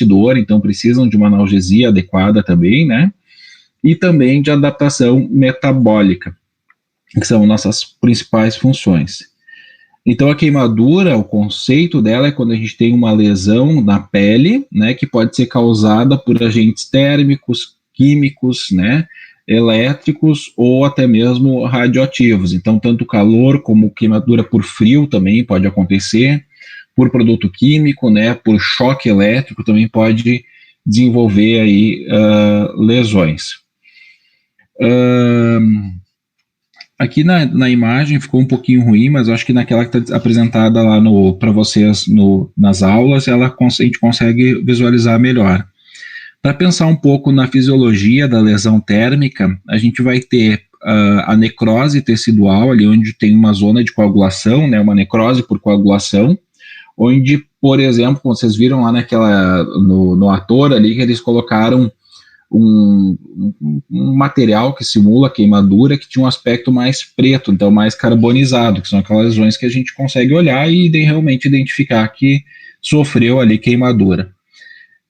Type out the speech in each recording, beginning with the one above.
dor, então precisam de uma analgesia adequada também, né? E também de adaptação metabólica, que são nossas principais funções. Então, a queimadura, o conceito dela é quando a gente tem uma lesão na pele, né, que pode ser causada por agentes térmicos, químicos, né, elétricos ou até mesmo radioativos. Então, tanto calor como queimadura por frio também pode acontecer, por produto químico, né, por choque elétrico também pode desenvolver aí lesões. Aqui na imagem ficou um pouquinho ruim, mas eu acho que naquela que está apresentada lá para vocês nas aulas, a gente consegue visualizar melhor. Para pensar um pouco na fisiologia da lesão térmica, a gente vai ter a necrose tecidual, ali onde tem uma zona de coagulação, né, uma necrose por coagulação, onde, por exemplo, como vocês viram lá no ator ali, que eles colocaram um material que simula queimadura que tinha um aspecto mais preto, então mais carbonizado, que são aquelas lesões que a gente consegue olhar e realmente identificar que sofreu ali queimadura.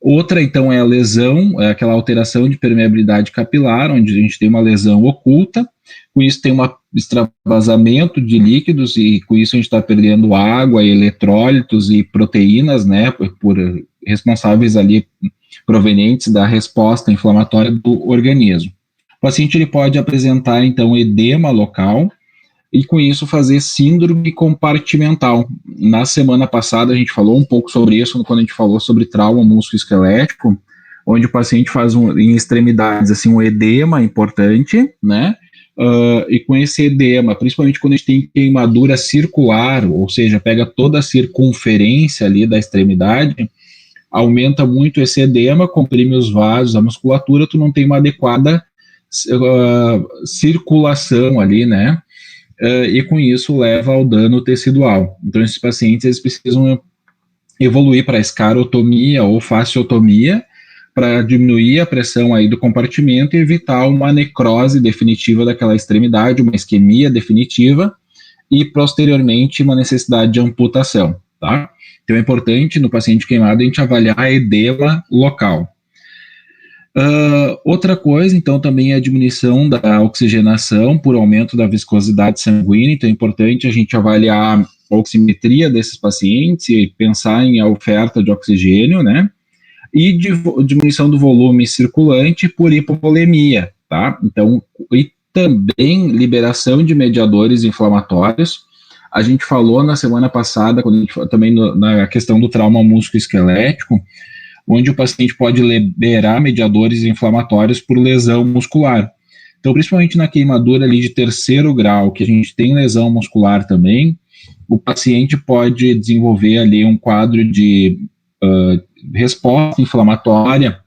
Outra, então, é a lesão, é aquela alteração de permeabilidade capilar, onde a gente tem uma lesão oculta, com isso tem um extravasamento de líquidos e com isso a gente está perdendo água, eletrólitos e proteínas, né, por responsáveis ali provenientes da resposta inflamatória do organismo. O paciente ele pode apresentar, então, edema local e, com isso, fazer síndrome compartimental. Na semana passada, a gente falou um pouco sobre isso, quando a gente falou sobre trauma musculoesquelético, onde o paciente faz, em extremidades, assim, um edema importante, né? E com esse edema, principalmente quando a gente tem queimadura circular, ou seja, pega toda a circunferência ali da extremidade, aumenta muito esse edema, comprime os vasos, a musculatura, tu não tem uma adequada circulação ali, né? E com isso leva ao dano tecidual. Então, esses pacientes eles precisam evoluir para escarotomia ou fasciotomia para diminuir a pressão aí do compartimento e evitar uma necrose definitiva daquela extremidade, uma isquemia definitiva e, posteriormente, uma necessidade de amputação, tá? Então, é importante no paciente queimado a gente avaliar a edema local. Outra coisa, então, também é a diminuição da oxigenação por aumento da viscosidade sanguínea. Então, é importante a gente avaliar a oximetria desses pacientes e pensar em a oferta de oxigênio, né? E diminuição do volume circulante por hipovolemia, tá? Então, e também liberação de mediadores inflamatórios. A gente falou na semana passada, quando a gente também na questão do trauma musculoesquelético, onde o paciente pode liberar mediadores inflamatórios por lesão muscular. Então, principalmente na queimadura ali de terceiro grau, que a gente tem lesão muscular também, o paciente pode desenvolver ali um quadro de resposta inflamatória.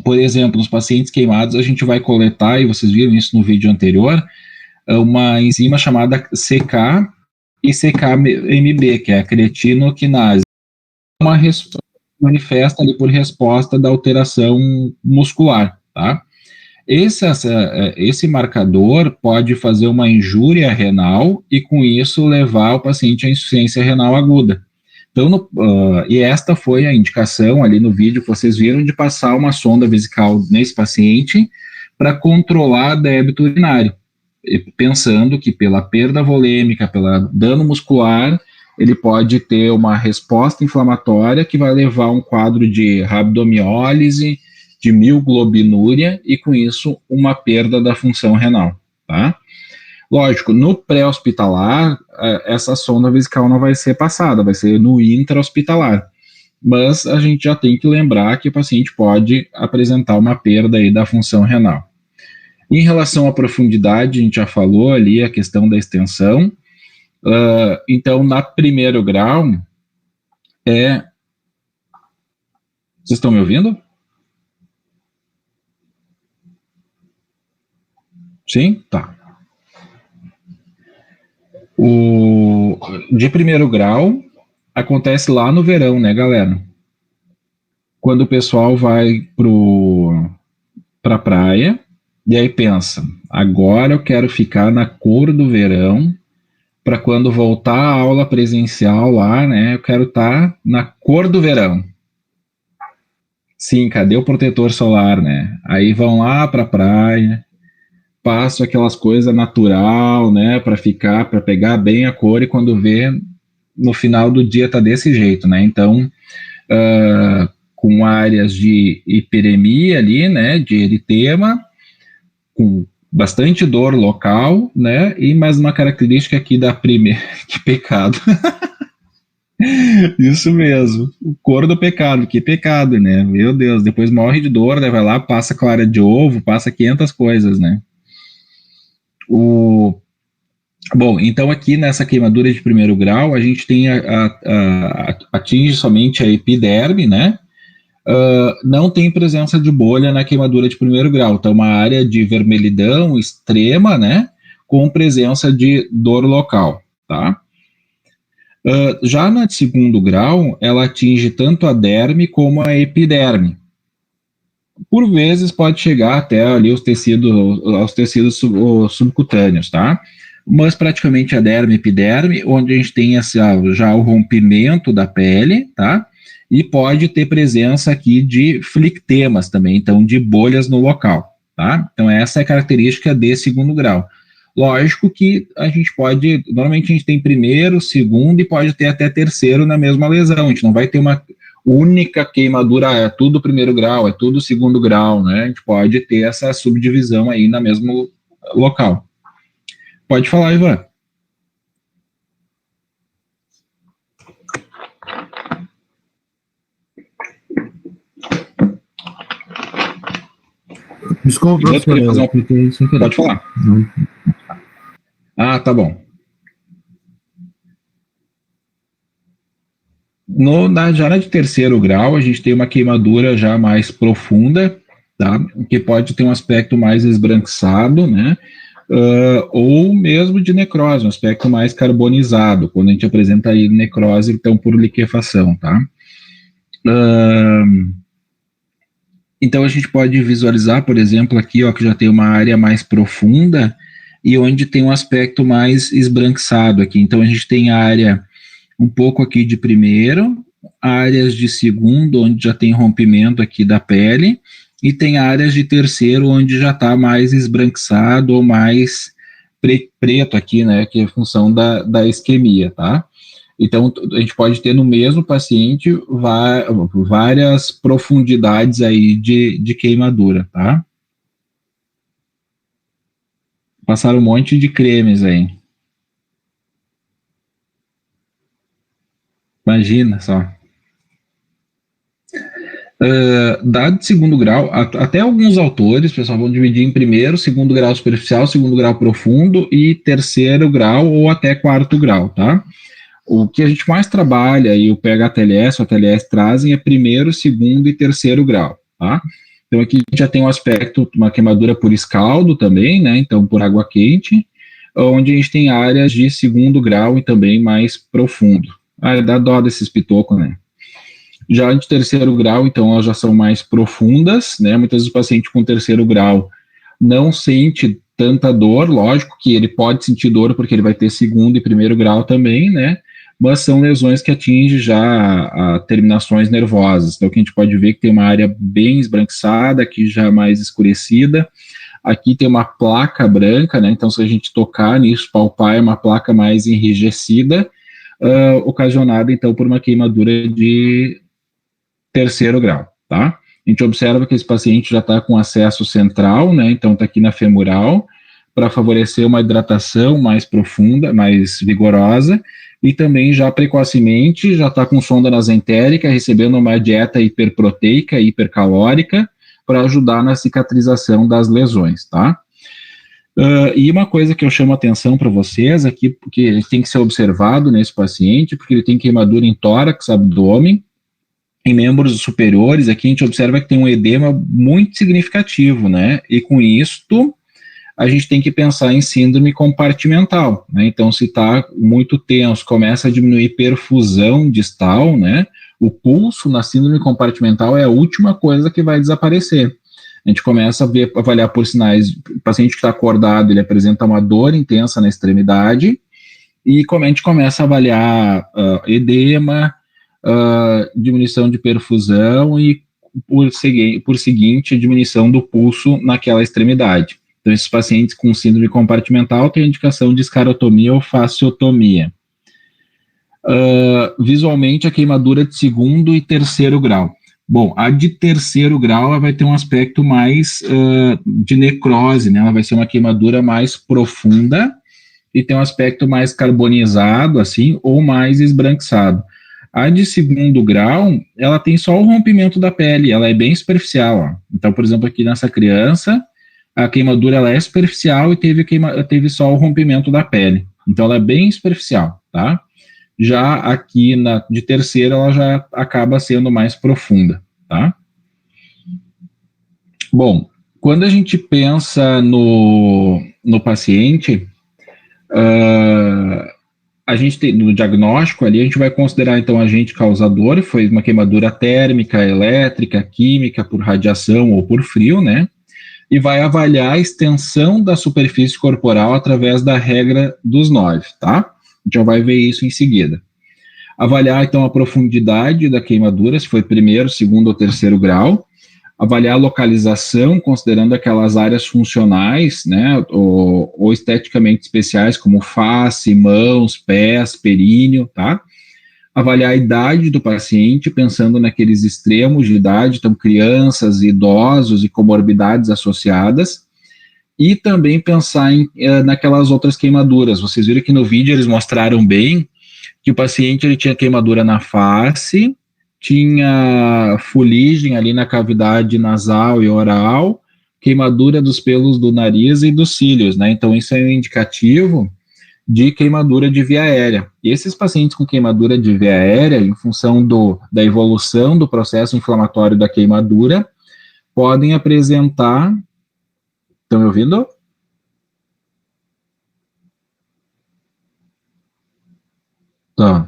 Por exemplo, nos pacientes queimados, a gente vai coletar, e vocês viram isso no vídeo anterior, uma enzima chamada CK e CKMB, que é a cretinoquinase. Uma resposta manifesta ali por resposta da alteração muscular, tá? Esse marcador pode fazer uma injúria renal e, com isso, levar o paciente à insuficiência renal aguda. Então, e esta foi a indicação ali no vídeo que vocês viram de passar uma sonda vesical nesse paciente para controlar débito urinário, pensando que pela perda volêmica, pelo dano muscular, ele pode ter uma resposta inflamatória que vai levar a um quadro de rabdomiólise, de milglobinúria e, com isso, uma perda da função renal, tá? Lógico, no pré-hospitalar, essa sonda vesical não vai ser passada, vai ser no intra-hospitalar. Mas a gente já tem que lembrar que o paciente pode apresentar uma perda aí da função renal. Em relação à profundidade, a gente já falou ali a questão da extensão. Então, na primeiro grau, vocês estão me ouvindo? Sim? Tá. De primeiro grau, acontece lá no verão, né, galera? Quando o pessoal vai pra praia, e aí pensa, agora eu quero ficar na cor do verão, para quando voltar a aula presencial lá, né, eu quero estar na cor do verão. Sim, cadê o protetor solar, né? Aí vão lá pra praia, passam aquelas coisas natural, né, para pegar bem a cor e quando vê, no final do dia tá desse jeito, né? Então, com áreas de hiperemia ali, né, de eritema, com bastante dor local, né, e mais uma característica aqui da primeira, que pecado, isso mesmo, o cor do pecado, que pecado, né, meu Deus, depois morre de dor, né, vai lá, passa clara de ovo, passa 500 coisas, né. O Bom, então aqui nessa queimadura de primeiro grau, a gente tem atinge somente a epiderme, né? Não tem presença de bolha na queimadura de primeiro grau, então uma área de vermelhidão extrema, né? Com presença de dor local, tá? Já na de segundo grau, ela atinge tanto a derme como a epiderme. Por vezes pode chegar até ali aos tecidos subcutâneos, tá? Mas praticamente a derme e epiderme, onde a gente tem já o rompimento da pele, tá? E pode ter presença aqui de flictemas também, então de bolhas no local, tá? Então essa é a característica de segundo grau. Lógico que a gente pode, normalmente a gente tem primeiro, segundo e pode ter até terceiro na mesma lesão, a gente não vai ter uma única queimadura, é tudo primeiro grau, é tudo segundo grau, né? A gente pode ter essa subdivisão aí na mesmo local. Pode falar, Ivan. Desculpa, professor, eu cliquei sem querer. Pode falar. Ah, tá bom. Já na de terceiro grau, a gente tem uma queimadura já mais profunda, tá? Que pode ter um aspecto mais esbranquiçado, né? Ou mesmo de necrose, um aspecto mais carbonizado, quando a gente apresenta aí necrose, então por liquefação, tá? Então a gente pode visualizar, por exemplo, aqui, ó, que já tem uma área mais profunda e onde tem um aspecto mais esbranquiçado aqui. Então a gente tem a área um pouco aqui de primeiro, áreas de segundo, onde já tem rompimento aqui da pele, e tem áreas de terceiro, onde já está mais esbranquiçado ou mais preto aqui, né, que é a função da isquemia, tá? Então, a gente pode ter no mesmo paciente várias profundidades aí de queimadura, tá? Passaram um monte de cremes aí. Imagina só. Dado de segundo grau, até alguns autores, pessoal, vão dividir em primeiro, segundo grau superficial, segundo grau profundo e terceiro grau ou até quarto grau, tá? O que a gente mais trabalha e o PHTLS, o ATLS trazem é primeiro, segundo e terceiro grau, tá? Então aqui a gente já tem um aspecto, uma queimadura por escaldo também, né? Então por água quente, onde a gente tem áreas de segundo grau e também mais profundo. Dá dó desses pitocos, né? Já de terceiro grau, então, elas já são mais profundas, né? Muitas vezes o paciente com terceiro grau não sente tanta dor, lógico que ele pode sentir dor porque ele vai ter segundo e primeiro grau também, né? Mas são lesões que atingem já terminações nervosas. Então, aqui a gente pode ver que tem uma área bem esbranquiçada, aqui já mais escurecida. Aqui tem uma placa branca, né? Então, se a gente tocar nisso, palpar, é uma placa mais enrijecida, ocasionada, então, por uma queimadura de terceiro grau, tá? A gente observa que esse paciente já está com acesso central, né? Então está aqui na femoral, para favorecer uma hidratação mais profunda, mais vigorosa, e também já precocemente já está com sonda nasentérica, recebendo uma dieta hiperproteica, hipercalórica, para ajudar na cicatrização das lesões, tá? E uma coisa que eu chamo a atenção para vocês aqui, porque tem que ser observado nesse paciente, porque ele tem queimadura em tórax, abdômen, em membros superiores, aqui a gente observa que tem um edema muito significativo, né? E com isto, a gente tem que pensar em síndrome compartimental, né? Então, se está muito tenso, começa a diminuir perfusão distal, né? O pulso na síndrome compartimental é a última coisa que vai desaparecer. A gente começa a avaliar por sinais, o paciente que está acordado, ele apresenta uma dor intensa na extremidade, e a gente começa a avaliar edema, diminuição de perfusão e por seguinte a diminuição do pulso naquela extremidade. Então, esses pacientes com síndrome compartimental têm indicação de escarotomia ou fasciotomia. Visualmente, a queimadura de 2º e 3º grau. Bom, a de 3º grau ela vai ter um aspecto mais de necrose, né? Ela vai ser uma queimadura mais profunda e tem um aspecto mais carbonizado, assim, ou mais esbranquiçado. A de 2º grau, ela tem só o rompimento da pele, ela é bem superficial. Ó. Então, por exemplo, aqui nessa criança, a queimadura ela é superficial e teve só o rompimento da pele. Então, ela é bem superficial, tá? Já aqui de 3º, ela já acaba sendo mais profunda, tá? Bom, quando a gente pensa no paciente, a gente tem, no diagnóstico ali, a gente vai considerar, então, agente causador, foi uma queimadura térmica, elétrica, química, por radiação ou por frio, né? E vai avaliar a extensão da superfície corporal através da regra dos 9, tá? A gente já vai ver isso em seguida. Avaliar, então, a profundidade da queimadura, se foi 1º, 2º ou 3º grau. Avaliar a localização, considerando aquelas áreas funcionais, né, ou esteticamente especiais, como face, mãos, pés, períneo, tá? Avaliar a idade do paciente, pensando naqueles extremos de idade, então crianças, idosos e comorbidades associadas, e também pensar naquelas outras queimaduras. Vocês viram que no vídeo eles mostraram bem que o paciente ele tinha queimadura na face, tinha fuligem ali na cavidade nasal e oral, queimadura dos pelos do nariz e dos cílios, né? Então isso é um indicativo de queimadura de via aérea. E esses pacientes com queimadura de via aérea, em função da evolução do processo inflamatório da queimadura, podem apresentar... Estão me ouvindo? Tá.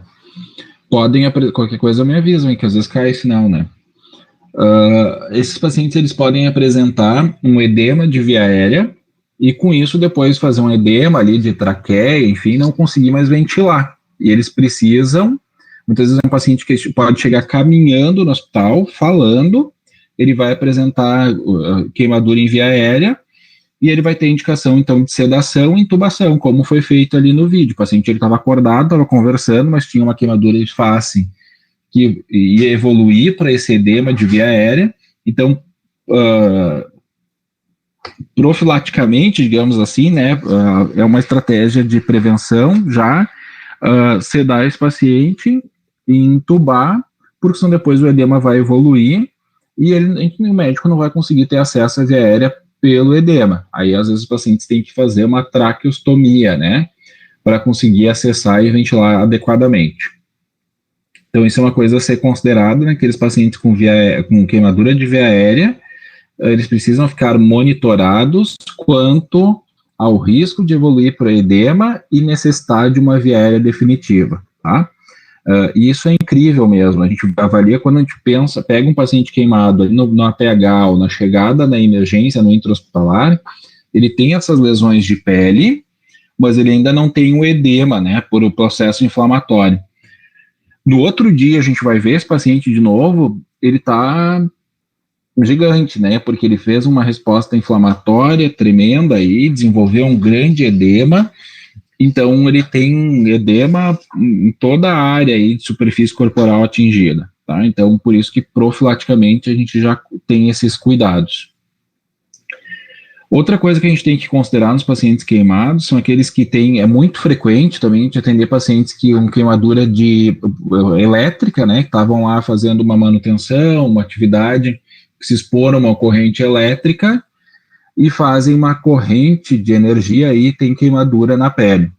Qualquer coisa me avisam, que às vezes cai sinal, né? Esses pacientes, eles podem apresentar um edema de via aérea e com isso depois fazer um edema ali de traqueia, enfim, não conseguir mais ventilar. E eles precisam, muitas vezes é um paciente que pode chegar caminhando no hospital, falando, ele vai apresentar queimadura em via aérea e ele vai ter indicação, então, de sedação e intubação, como foi feito ali no vídeo. O paciente estava acordado, estava conversando, mas tinha uma queimadura de face que ia evoluir para esse edema de via aérea. Então, profilaticamente, digamos assim, né, é uma estratégia de prevenção já, sedar esse paciente e intubar, porque senão depois o edema vai evoluir e o médico não vai conseguir ter acesso à via aérea pelo edema. Aí, às vezes, os pacientes têm que fazer uma traqueostomia, né, para conseguir acessar e ventilar adequadamente. Então, isso é uma coisa a ser considerada, né, aqueles pacientes com queimadura de via aérea, eles precisam ficar monitorados quanto ao risco de evoluir para edema e necessitar de uma via aérea definitiva, tá? E isso é incrível mesmo, a gente avalia quando a gente pega um paciente queimado ali no APH ou na chegada na emergência, no intra-hospitalar, ele tem essas lesões de pele, mas ele ainda não tem o edema, né, por o processo inflamatório. No outro dia a gente vai ver esse paciente de novo, ele está gigante, né, porque ele fez uma resposta inflamatória tremenda aí, desenvolveu um grande edema. Então, ele tem edema em toda a área aí de superfície corporal atingida, tá? Então, por isso que profilaticamente a gente já tem esses cuidados. Outra coisa que a gente tem que considerar nos pacientes queimados são aqueles que é muito frequente também de atender pacientes que com queimadura elétrica, né, que estavam lá fazendo uma manutenção, uma atividade, que se exporam a uma corrente elétrica, e fazem uma corrente de energia e tem queimadura na pele.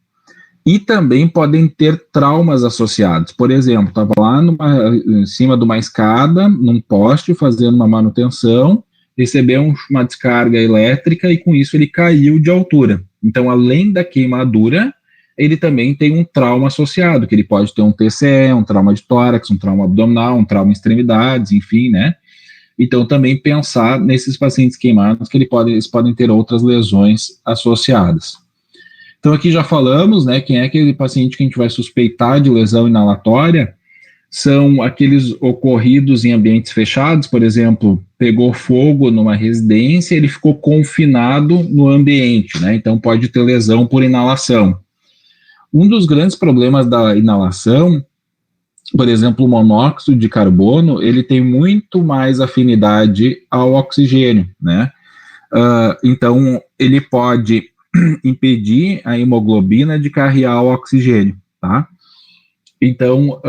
E também podem ter traumas associados. Por exemplo, estava lá em cima de uma escada, num poste, fazendo uma manutenção, recebeu uma descarga elétrica e com isso ele caiu de altura. Então, além da queimadura, ele também tem um trauma associado, que ele pode ter um TCE, um trauma de tórax, um trauma abdominal, um trauma em extremidades, enfim, né? Então, também pensar nesses pacientes queimados, que eles podem ter outras lesões associadas. Então, aqui já falamos, né, quem é aquele paciente que a gente vai suspeitar de lesão inalatória, são aqueles ocorridos em ambientes fechados, por exemplo, pegou fogo numa residência, ele ficou confinado no ambiente, né? Então pode ter lesão por inalação. Um dos grandes problemas da inalação, por exemplo, o monóxido de carbono, ele tem muito mais afinidade ao oxigênio, né? Então, ele pode impedir a hemoglobina de carrear o oxigênio, tá? Então,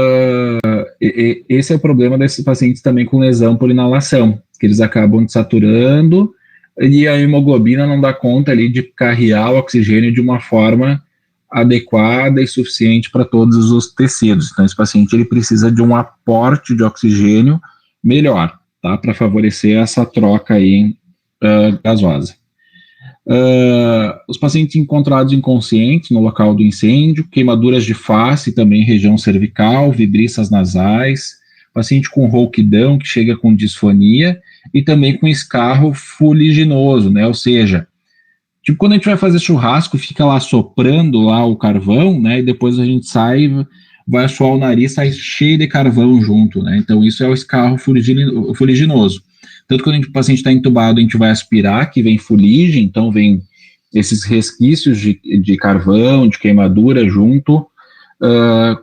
esse é o problema desses pacientes também com lesão por inalação, que eles acabam desaturando e a hemoglobina não dá conta ali de carrear o oxigênio de uma forma adequada e suficiente para todos os tecidos. Então, esse paciente ele precisa de um aporte de oxigênio melhor, tá? Para favorecer essa troca aí gasosa. Os pacientes encontrados inconscientes no local do incêndio, queimaduras de face, também região cervical, vibriças nasais, paciente com rouquidão que chega com disfonia e também com escarro fuliginoso, né? Ou seja, tipo quando a gente vai fazer churrasco, fica lá soprando lá o carvão, né? E depois a gente sai, vai assoar o nariz, sai cheio de carvão junto, né? Então isso é o escarro fuliginoso. Tanto quando o paciente está entubado, a gente vai aspirar, que vem fuligem, então vem esses resquícios de carvão, de queimadura junto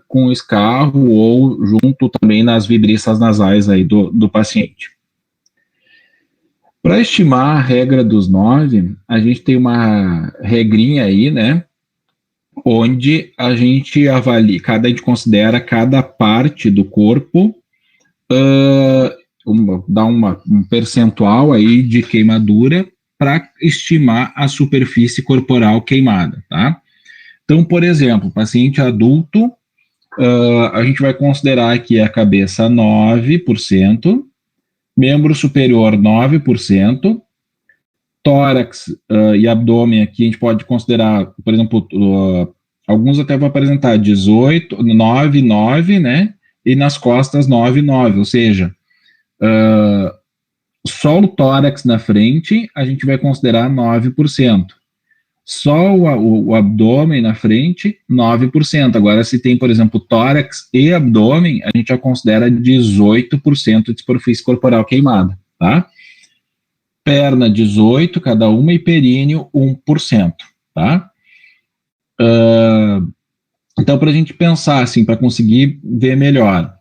com o escarro ou junto também nas vibriças nasais aí do paciente. Para estimar a regra dos 9, a gente tem uma regrinha aí, né, onde a gente avalia, a gente considera cada parte do corpo, dá um percentual aí de queimadura para estimar a superfície corporal queimada, tá? Então, por exemplo, paciente adulto, a gente vai considerar aqui a cabeça 9%, membro superior 9%, tórax e abdômen aqui a gente pode considerar, por exemplo, alguns até vão apresentar 18, 9, 9, né? E nas costas 9, 9, ou seja, só o tórax na frente a gente vai considerar 9%. Só o abdômen na frente, 9%. Agora, se tem, por exemplo, tórax e abdômen, a gente já considera 18% de superfície corporal queimada, tá? Perna, 18% cada uma, e períneo, 1%, tá? Então, para a gente pensar, assim, para conseguir ver melhor,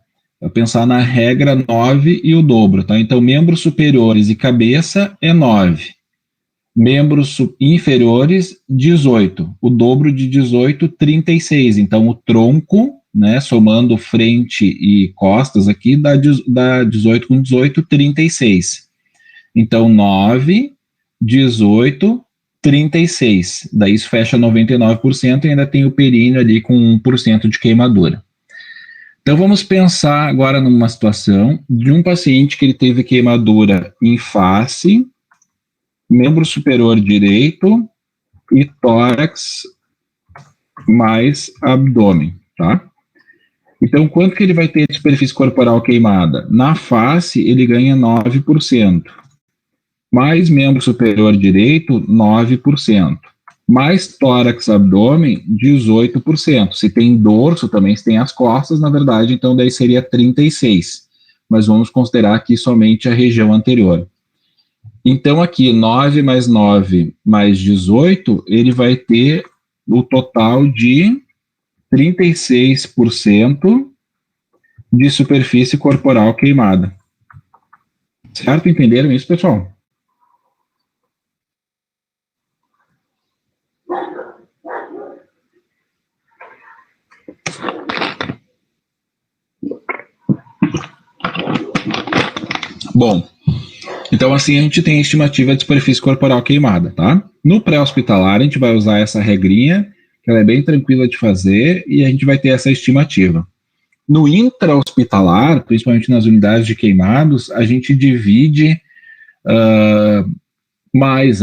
pensar na regra 9 e o dobro, tá? Então, membros superiores e cabeça é 9. Membros inferiores, 18. O dobro de 18, 36. Então, o tronco, né, somando frente e costas aqui, dá 18 com 18, 36. Então, 9, 18, 36. Daí isso fecha 99% e ainda tem o períneo ali com 1% de queimadura. Então, vamos pensar agora numa situação de um paciente que ele teve queimadura em face, membro superior direito e tórax mais abdômen, tá? Então, quanto que ele vai ter de superfície corporal queimada? Na face, ele ganha 9%. Mais membro superior direito, 9%. Mais tórax abdômen, 18%. Se tem dorso também, se tem as costas, na verdade, então daí seria 36%. Mas vamos considerar aqui somente a região anterior. Então, aqui, 9 mais 9 mais 18, ele vai ter o total de 36% de superfície corporal queimada. Certo? Entenderam isso, pessoal? Bom, então assim a gente tem a estimativa de superfície corporal queimada, tá? No pré-hospitalar a gente vai usar essa regrinha, que ela é bem tranquila de fazer, e a gente vai ter essa estimativa. No intra-hospitalar, principalmente nas unidades de queimados, a gente divide mais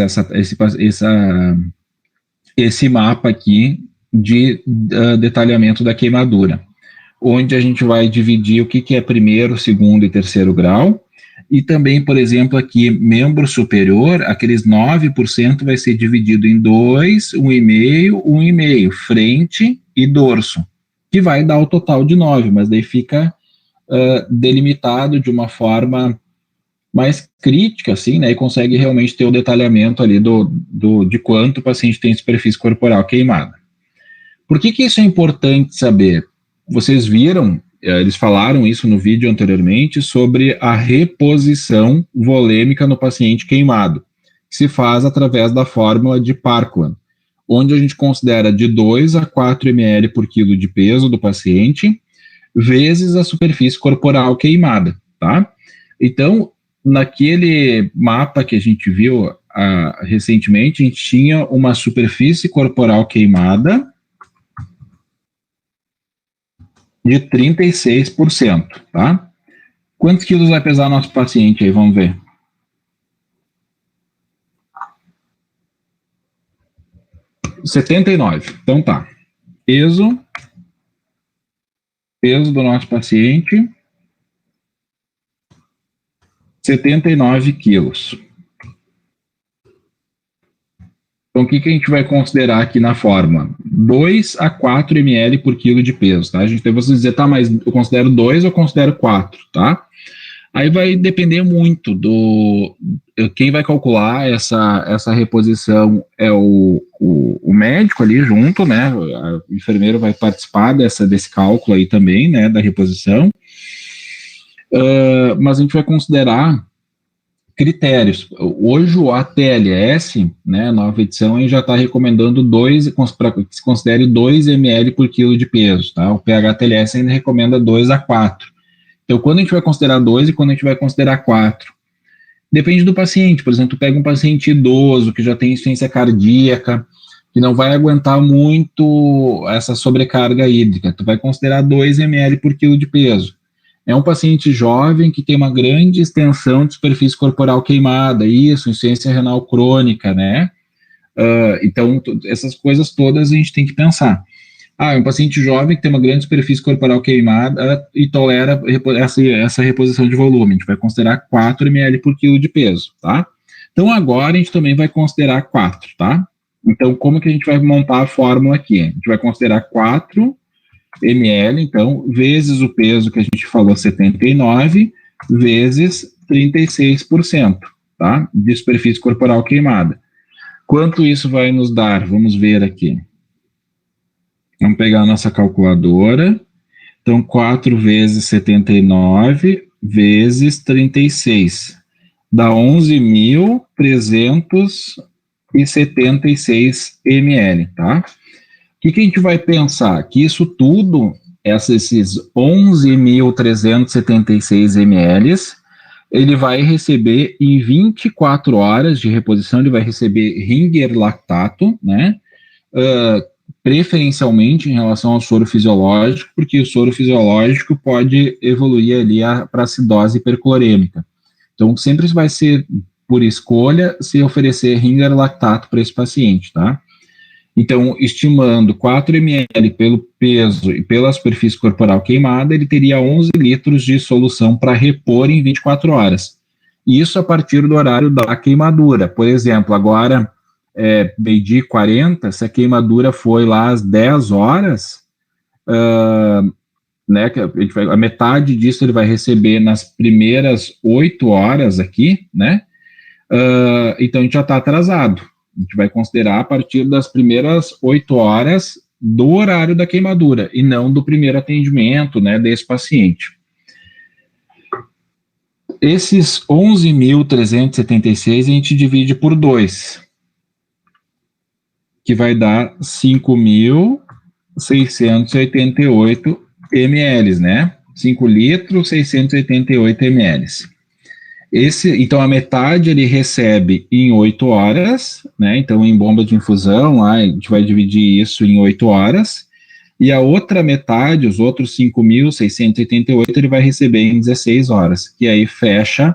esse mapa aqui de detalhamento da queimadura, onde a gente vai dividir o que é primeiro, segundo e terceiro grau, e também, por exemplo, aqui, membro superior, aqueles 9% vai ser dividido em 2, 1,5, 1,5, frente e dorso, que vai dar o total de 9, mas daí fica delimitado de uma forma mais crítica, assim, né, e consegue realmente ter o detalhamento ali de quanto o paciente tem superfície corporal queimada. Por que isso é importante saber? Vocês viram, eles falaram isso no vídeo anteriormente, sobre a reposição volêmica no paciente queimado, que se faz através da fórmula de Parkland, onde a gente considera de 2 a 4 ml por quilo de peso do paciente, vezes a superfície corporal queimada, tá? Então, naquele mapa que a gente viu recentemente, a gente tinha uma superfície corporal queimada de 36%, tá? Quantos quilos vai pesar nosso paciente aí? Vamos ver. 79. Então tá. Peso do nosso paciente, 79 quilos. Então, o que a gente vai considerar aqui na fórmula? 2 a 4 ml por quilo de peso, tá? A gente tem que dizer, tá, mas eu considero 2 ou eu considero 4, tá? Aí vai depender muito quem vai calcular essa reposição é o médico ali junto, né? O enfermeiro vai participar desse cálculo aí também, né? Da reposição. Mas a gente vai considerar critérios. Hoje o ATLS, né, a nova edição, já está recomendando para que se considere 2 ml por quilo de peso, tá? O PHTLS ainda recomenda 2 a 4. Então, quando a gente vai considerar 2 e quando a gente vai considerar 4? Depende do paciente. Por exemplo, pega um paciente idoso que já tem insuficiência cardíaca, que não vai aguentar muito essa sobrecarga hídrica. Tu vai considerar 2 ml por quilo de peso. É um paciente jovem que tem uma grande extensão de superfície corporal queimada, isso, insuficiência renal crônica, né? Então, essas coisas todas a gente tem que pensar. É um paciente jovem que tem uma grande superfície corporal queimada e tolera essa reposição de volume. A gente vai considerar 4 ml por quilo de peso, tá? Então, agora a gente também vai considerar 4, tá? Então, como que a gente vai montar a fórmula aqui? A gente vai considerar 4 ml, então, vezes o peso que a gente falou, 79, vezes 36%, tá? De superfície corporal queimada. Quanto isso vai nos dar? Vamos ver aqui. Vamos pegar a nossa calculadora. Então, 4 vezes 79 vezes 36. Dá 11.376 ml, tá? O que a gente vai pensar? Que isso tudo, esses 11.376 ml, ele vai receber em 24 horas de reposição, ele vai receber Ringer lactato, né? Preferencialmente em relação ao soro fisiológico, porque o soro fisiológico pode evoluir ali para acidose hiperclorêmica. Então, sempre vai ser, por escolha, se oferecer Ringer lactato para esse paciente, tá? Então, estimando 4 ml pelo peso e pela superfície corporal queimada, ele teria 11 litros de solução para repor em 24 horas. Isso a partir do horário da queimadura. Por exemplo, agora, meio-dia 40, se a queimadura foi lá às 10 horas, né, a metade disso ele vai receber nas primeiras 8 horas aqui, né? Então, a gente já está atrasado. A gente vai considerar a partir das primeiras 8 horas do horário da queimadura e não do primeiro atendimento, né, desse paciente. Esses 11.376 a gente divide por 2, que vai dar 5.688 ml, né? 5 litros, 688 ml. Então, a metade ele recebe em 8 horas, né? Então, em bomba de infusão, lá, a gente vai dividir isso em 8 horas. E a outra metade, os outros 5.688, ele vai receber em 16 horas, que aí fecha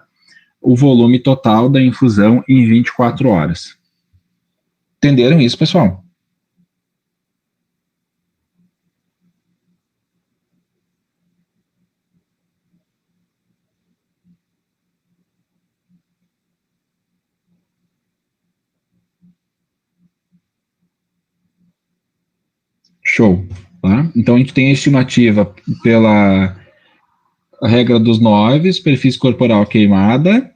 o volume total da infusão em 24 horas. Entenderam isso, pessoal? Show. Tá? Então, a gente tem a estimativa pela a regra dos 9, superfície corporal queimada,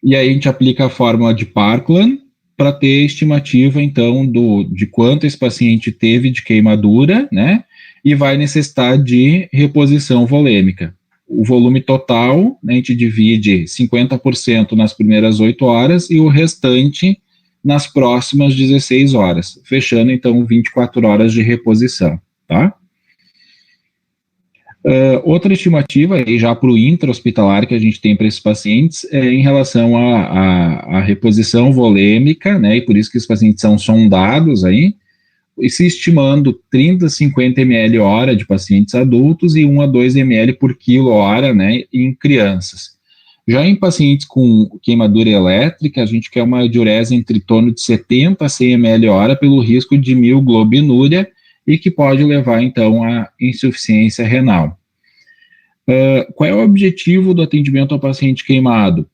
e aí a gente aplica a fórmula de Parkland para ter estimativa, então, de quanto esse paciente teve de queimadura, né, e vai necessitar de reposição volêmica. O volume total, né, a gente divide 50% nas primeiras 8 horas e o restante nas próximas 16 horas, fechando, então, 24 horas de reposição, tá? Outra estimativa, e já para o intra-hospitalar que a gente tem para esses pacientes, é em relação à reposição volêmica, né, e por isso que esses pacientes são sondados aí, e se estimando 30 a 50 ml hora de pacientes adultos e 1 a 2 ml por quilo hora, né, em crianças. Já em pacientes com queimadura elétrica, a gente quer uma diurese entre torno de 70 a 100 ml hora pelo risco de mioglobinuria e que pode levar, então, à insuficiência renal. Qual é o objetivo do atendimento ao paciente queimado?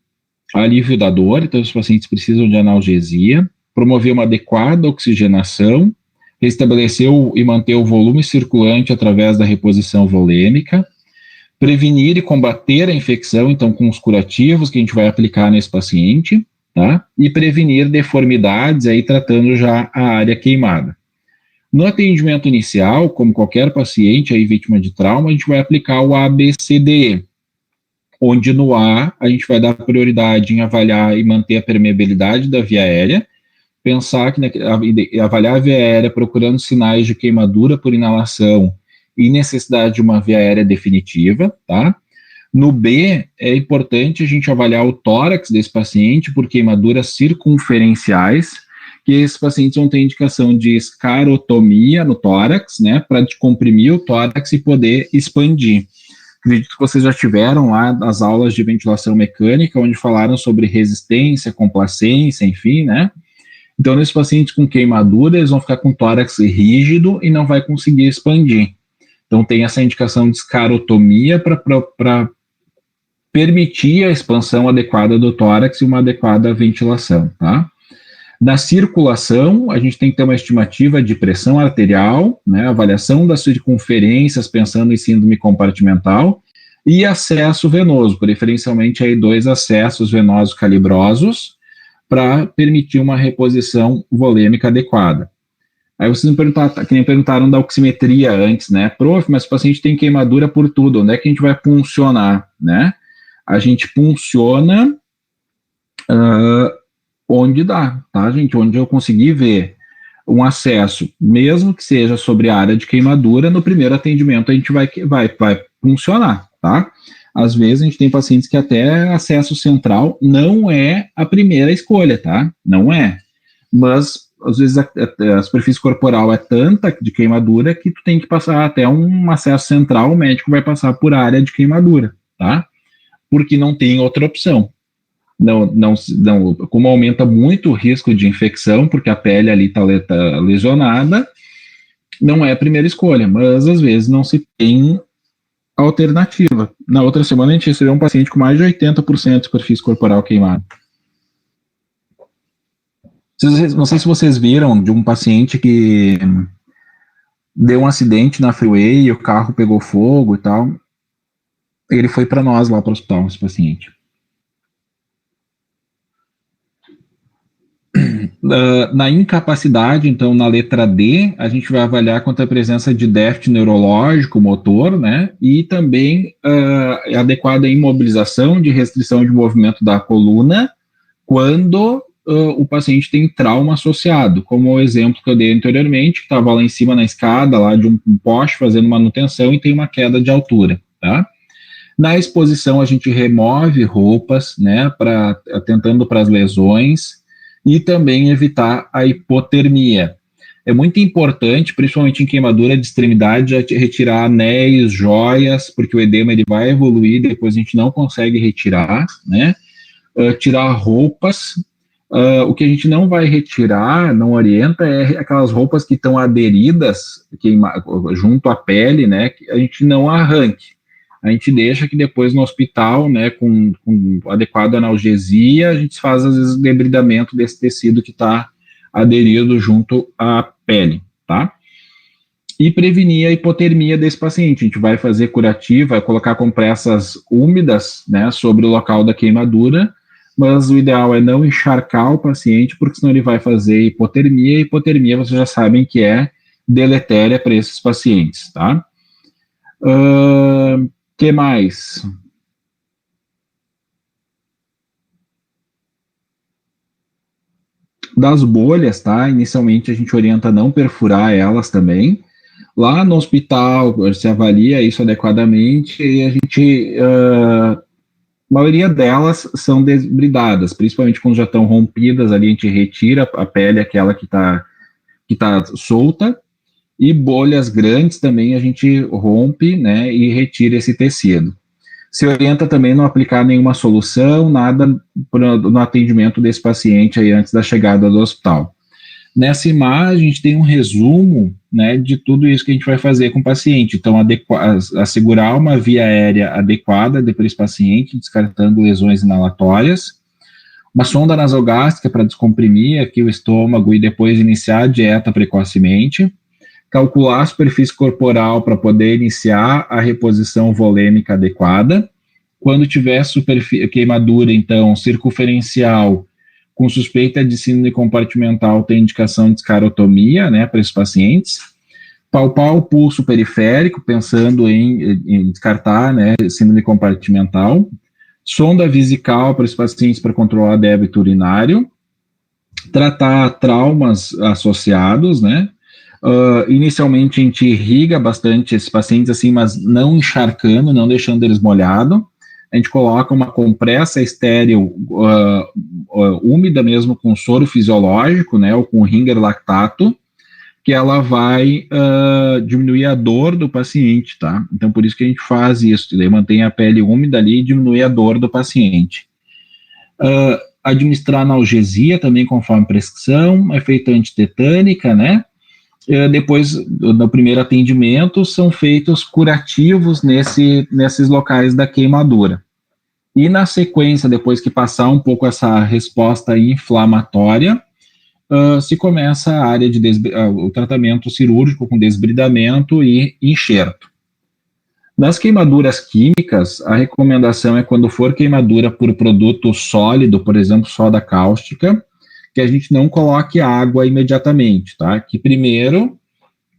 Alívio da dor, então os pacientes precisam de analgesia, promover uma adequada oxigenação, restabelecer e manter o volume circulante através da reposição volêmica, prevenir e combater a infecção, então com os curativos que a gente vai aplicar nesse paciente, tá? E prevenir deformidades, aí tratando já a área queimada. No atendimento inicial, como qualquer paciente aí vítima de trauma, a gente vai aplicar o ABCDE, onde no A a gente vai dar prioridade em avaliar e manter a permeabilidade da via aérea, pensar que avaliar a via aérea procurando sinais de queimadura por inalação e necessidade de uma via aérea definitiva, tá? No B, é importante a gente avaliar o tórax desse paciente por queimaduras circunferenciais, que esses pacientes vão ter indicação de escarotomia no tórax, né, para comprimir o tórax e poder expandir. Acredito que vocês já tiveram lá as aulas de ventilação mecânica, onde falaram sobre resistência, complacência, enfim, né? Então, nesses pacientes com queimadura, eles vão ficar com o tórax rígido e não vai conseguir expandir. Então, tem essa indicação de escarotomia para permitir a expansão adequada do tórax e uma adequada ventilação, tá? Na circulação, a gente tem que ter uma estimativa de pressão arterial, né, avaliação das circunferências, pensando em síndrome compartimental, e acesso venoso, preferencialmente aí 2 acessos venosos calibrosos, para permitir uma reposição volêmica adequada. Aí vocês me perguntaram da oximetria antes, né? Prof, mas o paciente tem queimadura por tudo, onde é que a gente vai puncionar, né? A gente punciona onde dá, tá, gente? Onde eu conseguir ver um acesso, mesmo que seja sobre a área de queimadura, no primeiro atendimento a gente vai funcionar, tá? Às vezes a gente tem pacientes que até acesso central não é a primeira escolha, tá? Não é. Mas, às vezes, a superfície corporal é tanta de queimadura que tu tem que passar até um acesso central, o médico vai passar por área de queimadura, tá? Porque não tem outra opção. Não, como aumenta muito o risco de infecção, porque a pele ali está lesionada, não é a primeira escolha, mas às vezes não se tem alternativa. Na outra semana a gente recebeu um paciente com mais de 80% de superfície corporal queimada. Não sei se vocês viram de um paciente que deu um acidente na freeway e o carro pegou fogo e tal. Ele foi para nós lá para o hospital, esse paciente. Na incapacidade, então, na letra D, a gente vai avaliar quanto a presença de déficit neurológico, motor, né, e também adequada imobilização de restrição de movimento da coluna, quando o paciente tem trauma associado, como o exemplo que eu dei anteriormente, que estava lá em cima na escada, lá de um poste, fazendo manutenção e tem uma queda de altura, tá? Na exposição, a gente remove roupas, né, atentando para as lesões, e também evitar a hipotermia. É muito importante, principalmente em queimadura de extremidade, retirar anéis, joias, porque o edema ele vai evoluir, depois a gente não consegue retirar, né? Tirar roupas. O que a gente não vai retirar, não orienta, é aquelas roupas que estão aderidas junto à pele, né? Que a gente não arranque. A gente deixa que depois no hospital, né, com adequada analgesia, a gente faz, às vezes, o debridamento desse tecido que está aderido junto à pele, tá? e prevenir a hipotermia desse paciente. A gente vai fazer curativo, vai colocar compressas úmidas, né, sobre o local da queimadura, mas o ideal é não encharcar o paciente, porque senão ele vai fazer hipotermia, e hipotermia vocês já sabem que é deletéria para esses pacientes, tá? Que mais? Das bolhas, tá? Inicialmente a gente orienta a não perfurar elas também. Lá no hospital se avalia isso adequadamente e a gente, a maioria delas são desbridadas, principalmente quando já estão rompidas, ali a gente retira a pele, aquela que tá solta, e bolhas grandes também a gente rompe, né, e retira esse tecido. Se orienta também não aplicar nenhuma solução, nada no atendimento desse paciente aí antes da chegada do hospital. Nessa imagem, a gente tem um resumo, né, de tudo isso que a gente vai fazer com o paciente. Então, assegurar uma via aérea adequada para esse paciente, descartando lesões inalatórias, uma sonda nasogástrica para descomprimir aqui o estômago e depois iniciar a dieta precocemente, calcular a superfície corporal para poder iniciar a reposição volêmica adequada. Quando tiver queimadura, então, circunferencial, com suspeita de síndrome compartimental, tem indicação de escarotomia, né, para esses pacientes. Palpar o pulso periférico, pensando em descartar, né, síndrome compartimental. Sonda vesical para esses pacientes para controlar débito urinário. Tratar traumas associados, né. Inicialmente a gente irriga bastante esses pacientes, assim, mas não encharcando, não deixando eles molhados. A gente coloca uma compressa estéril úmida mesmo, com soro fisiológico, né, ou com ringer lactato, que ela vai diminuir a dor do paciente, tá? Então, por isso que a gente faz isso, daí mantém a pele úmida ali e diminui a dor do paciente. Administrar analgesia também conforme prescrição, é feita antitetânica, né? Depois, no primeiro atendimento, são feitos curativos nesses locais da queimadura. E na sequência, depois que passar um pouco essa resposta inflamatória, se começa a área de o tratamento cirúrgico com desbridamento e enxerto. Nas queimaduras químicas, a recomendação é quando for queimadura por produto sólido, por exemplo, soda cáustica, que a gente não coloque água imediatamente, tá? Que primeiro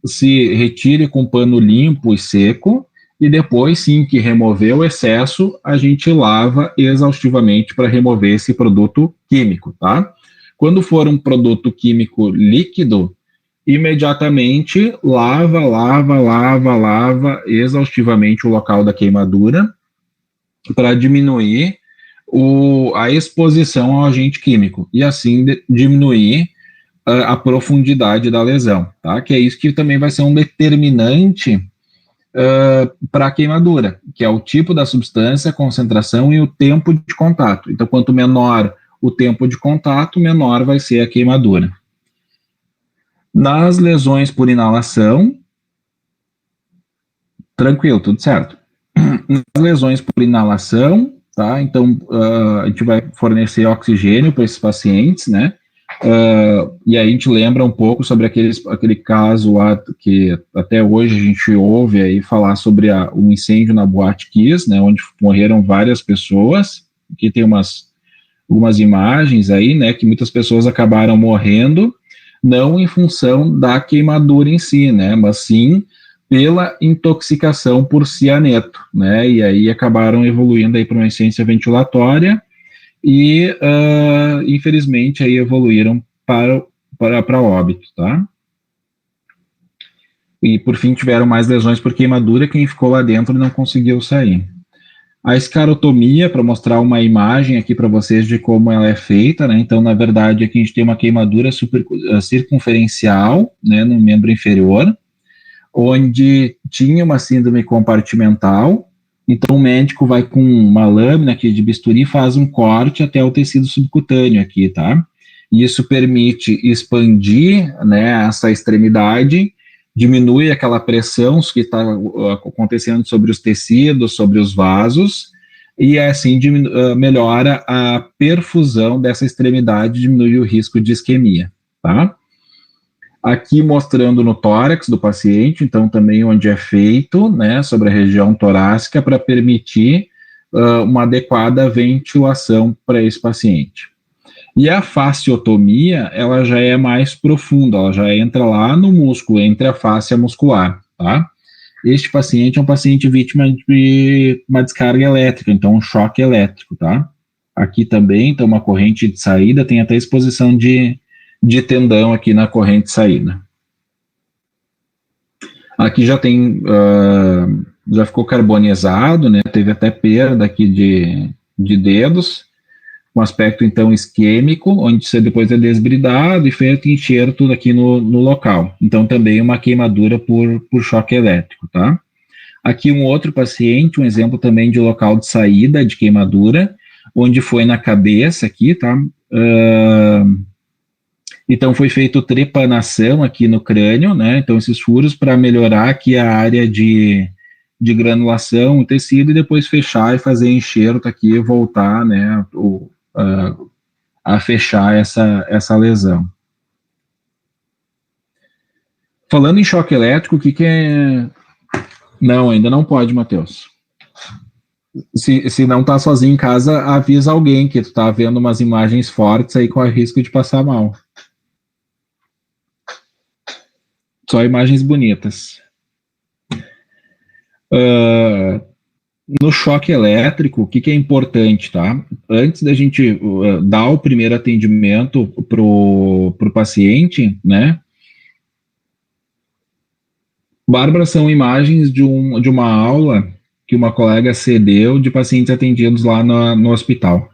se retire com pano limpo e seco, e depois, sim, que remover o excesso, a gente lava exaustivamente para remover esse produto químico, tá? Quando for um produto químico líquido, imediatamente lava exaustivamente o local da queimadura para diminuir a exposição ao agente químico e assim diminuir a profundidade da lesão, tá? Que é isso que também vai ser um determinante para a queimadura, que é o tipo da substância, a concentração e o tempo de contato. Então, quanto menor o tempo de contato, menor vai ser a queimadura. Nas lesões por inalação, tranquilo, tudo certo. Nas lesões por inalação, tá? Então, a gente vai fornecer oxigênio para esses pacientes, né? E aí a gente lembra um pouco sobre aquele caso lá que até hoje a gente ouve aí falar sobre um incêndio na Boate Kiss, né? Onde morreram várias pessoas. Aqui tem algumas imagens aí, né? Que muitas pessoas acabaram morrendo, não em função da queimadura em si, né? Mas sim pela intoxicação por cianeto, né? E aí acabaram evoluindo aí para uma insuficiência ventilatória e, infelizmente, aí evoluíram para óbito, tá? E, por fim, tiveram mais lesões por queimadura, quem ficou lá dentro não conseguiu sair. A escarotomia, para mostrar uma imagem aqui para vocês de como ela é feita, né? Então, na verdade, aqui a gente tem uma queimadura circunferencial, né, no membro inferior, onde tinha uma síndrome compartimental. Então, o médico vai com uma lâmina aqui de bisturi e faz um corte até o tecido subcutâneo aqui, tá? E isso permite expandir, né, essa extremidade, diminui aquela pressão que está acontecendo sobre os tecidos, sobre os vasos, e assim melhora a perfusão dessa extremidade, diminui o risco de isquemia, tá? Aqui mostrando no tórax do paciente, então também onde é feito, né, sobre a região torácica, para permitir uma adequada ventilação para esse paciente. E a fasciotomia, ela já é mais profunda, ela já entra lá no músculo, entre a fáscia muscular, tá? Este paciente é um paciente vítima de uma descarga elétrica, então um choque elétrico, tá? Aqui também tem uma corrente de saída, tem até exposição de tendão aqui na corrente de saída. Aqui já tem, já ficou carbonizado, né? Teve até perda aqui de dedos, um aspecto então isquêmico, onde você depois é desbridado e feito enxerto aqui no local. Então também uma queimadura por choque elétrico, tá? Aqui um outro paciente, um exemplo também de local de saída de queimadura, onde foi na cabeça aqui, tá? Então foi feito trepanação aqui no crânio, né? Então esses furos para melhorar aqui a área de granulação, o tecido, e depois fechar e fazer enxerto aqui e voltar, né? A fechar essa lesão. Falando em choque elétrico, o que é... Não, ainda não pode, Matheus. Se não tá sozinho em casa, avisa alguém que tu tá vendo umas imagens fortes aí, corre risco de passar mal. Só imagens bonitas. No choque elétrico, o que é importante, tá? Antes da gente dar o primeiro atendimento pro paciente, né? Bárbara, são imagens de uma aula que uma colega cedeu de pacientes atendidos lá no hospital.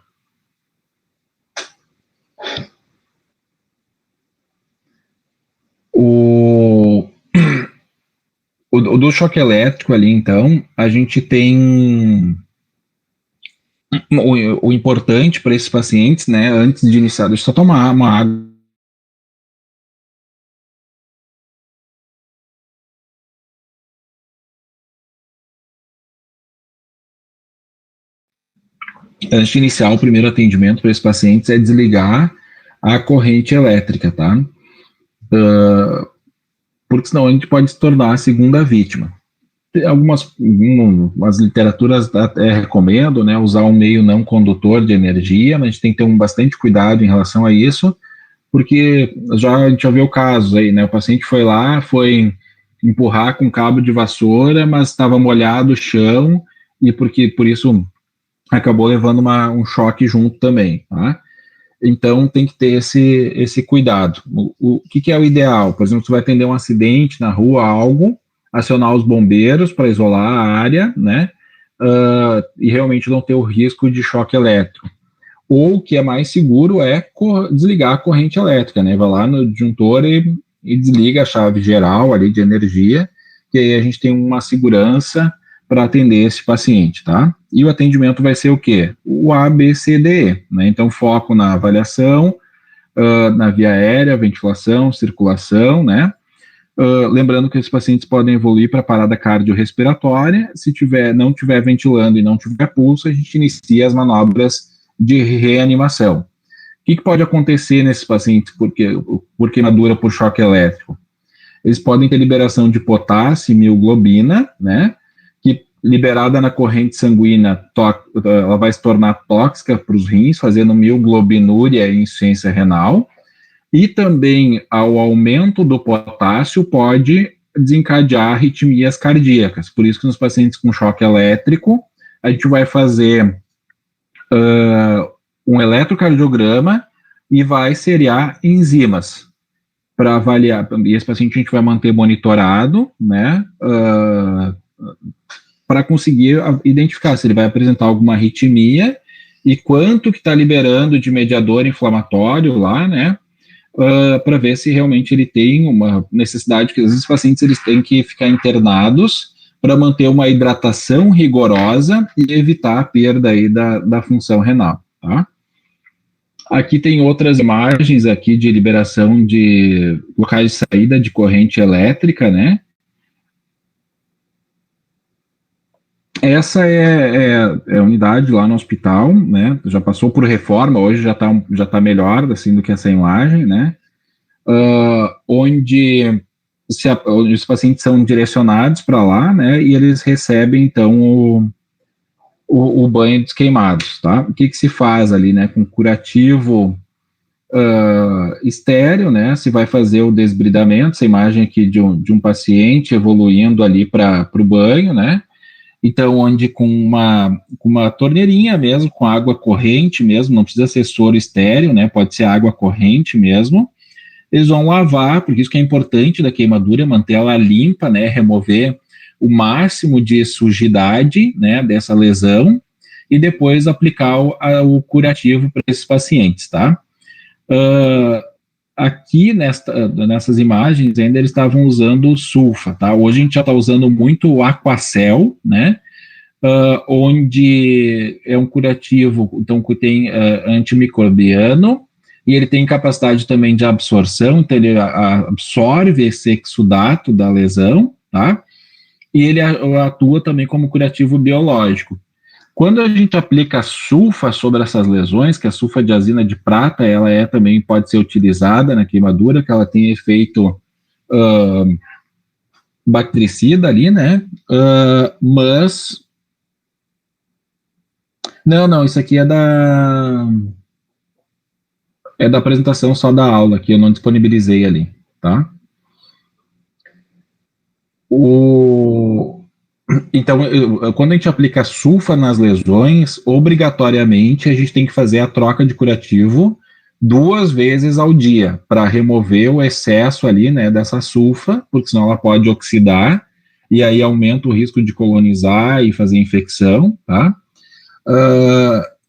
O do choque elétrico ali, então, a gente tem o importante para esses pacientes, né, antes de iniciar, deixa eu só tomar uma água. Antes de iniciar o primeiro atendimento para esses pacientes, é desligar a corrente elétrica, tá? Porque senão a gente pode se tornar a segunda vítima. Algumas literaturas até recomendam, né, usar um meio não condutor de energia, mas a gente tem que ter bastante cuidado em relação a isso, porque a gente já viu casos aí, né, o paciente foi lá, foi empurrar com cabo de vassoura, mas estava molhado o chão, e por isso acabou levando um choque junto também, tá? Então tem que ter esse cuidado. O que é o ideal? Por exemplo, você vai atender um acidente na rua, algo, acionar os bombeiros para isolar a área, né? E realmente não ter o risco de choque elétrico. Ou o que é mais seguro é desligar a corrente elétrica, né? Vai lá no disjuntor e desliga a chave geral ali de energia, que aí a gente tem uma segurança para atender esse paciente, tá? E o atendimento vai ser o quê? O A, B, C, D, E, né? Então, foco na avaliação, na via aérea, ventilação, circulação, né? Lembrando que esses pacientes podem evoluir para parada cardiorrespiratória. Se não tiver ventilando e não tiver pulso, a gente inicia as manobras de reanimação. O que pode acontecer nesses pacientes por queimadura por choque elétrico? Eles podem ter liberação de potássio e mioglobina, né? Que liberada na corrente sanguínea, ela vai se tornar tóxica para os rins, fazendo mioglobinúria e insuficiência renal. E também, ao aumento do potássio, pode desencadear arritmias cardíacas. Por isso que nos pacientes com choque elétrico, a gente vai fazer um eletrocardiograma e vai seriar enzimas para avaliar. E esse paciente a gente vai manter monitorado, né, para conseguir identificar se ele vai apresentar alguma arritmia e quanto que está liberando de mediador inflamatório lá, né, para ver se realmente ele tem uma necessidade, que às vezes os pacientes eles têm que ficar internados para manter uma hidratação rigorosa e evitar a perda aí da função renal, tá? Aqui tem outras imagens aqui de liberação de locais de saída de corrente elétrica, né? Essa é a unidade lá no hospital, né? Já passou por reforma, hoje já tá melhor assim do que essa imagem, né? onde os pacientes são direcionados para lá, né, e eles recebem, então, o banho dos queimados, tá? O que se faz ali, né, com curativo estéreo, né, se vai fazer o desbridamento, essa imagem aqui de um paciente evoluindo ali para o banho, né, então, onde com uma torneirinha mesmo, com água corrente mesmo, não precisa ser soro estéreo, né, pode ser água corrente mesmo, eles vão lavar, porque isso que é importante da queimadura, manter ela limpa, né, remover o máximo de sujidade, né, dessa lesão, e depois aplicar o curativo para esses pacientes, tá? Aqui nessas imagens ainda eles estavam usando sulfa, tá? Hoje a gente já está usando muito o Aquacel, né? Onde é um curativo, então tem antimicrobiano, e ele tem capacidade também de absorção, então ele absorve esse exudato da lesão, tá? E ele atua também como curativo biológico. Quando a gente aplica sulfa sobre essas lesões, que a sulfadiazina de prata, ela também pode ser utilizada na queimadura, que ela tem efeito bactericida ali, né? Mas... Não, isso aqui é da apresentação só da aula, que eu não disponibilizei ali, tá? Então, quando a gente aplica sulfa nas lesões, obrigatoriamente a gente tem que fazer a troca de curativo 2 vezes ao dia, para remover o excesso ali, né, dessa sulfa, porque senão ela pode oxidar, e aí aumenta o risco de colonizar e fazer infecção, tá?